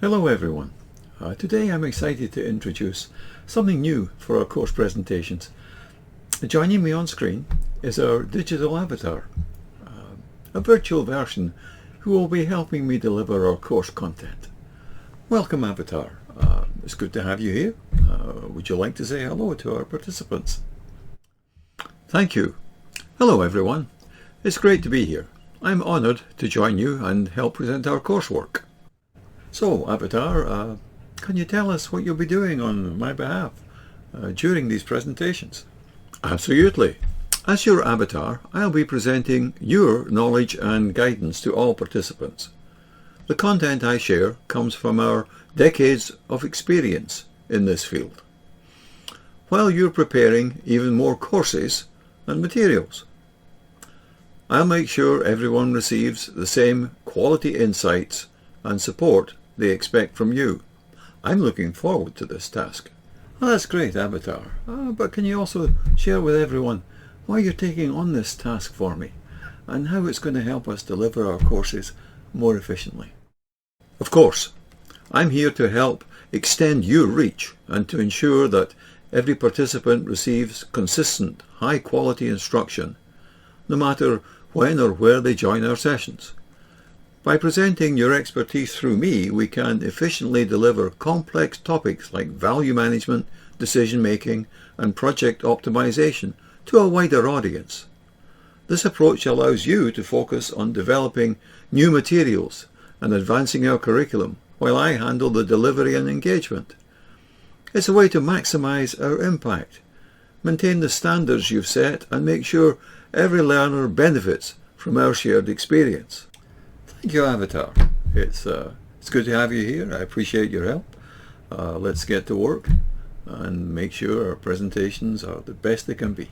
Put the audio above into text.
Hello everyone. Today I'm excited to introduce something new for our course presentations. Joining me on screen is our digital avatar, a virtual version who will be helping me deliver our course content. Welcome avatar. It's good to have you here. Would you like to say hello to our participants? Thank you. Hello everyone. It's great to be here. I'm honoured to join you and help present our coursework. So, Avatar, can you tell us what you'll be doing on my behalf during these presentations? Absolutely. As your avatar, I'll be presenting your knowledge and guidance to all participants. The content I share comes from our decades of experience in this field, while you're preparing even more courses and materials. I'll make sure everyone receives the same quality insights and support they expect from you. I'm looking forward to this task. Well, that's great, Avatar. But can you also share with everyone why you're taking on this task for me and how it's going to help us deliver our courses more efficiently? Of course, I'm here to help extend your reach and to ensure that every participant receives consistent, high-quality instruction, no matter when or where they join our sessions. By presenting your expertise through me, we can efficiently deliver complex topics like value management, decision-making, and project optimization to a wider audience. This approach allows you to focus on developing new materials and advancing our curriculum, while I handle the delivery and engagement. It's a way to maximize our impact, maintain the standards you've set, and make sure every learner benefits from our shared experience. Thank you, Avatar. It's good to have you here. I appreciate your help. Let's get to work and make sure our presentations are the best they can be.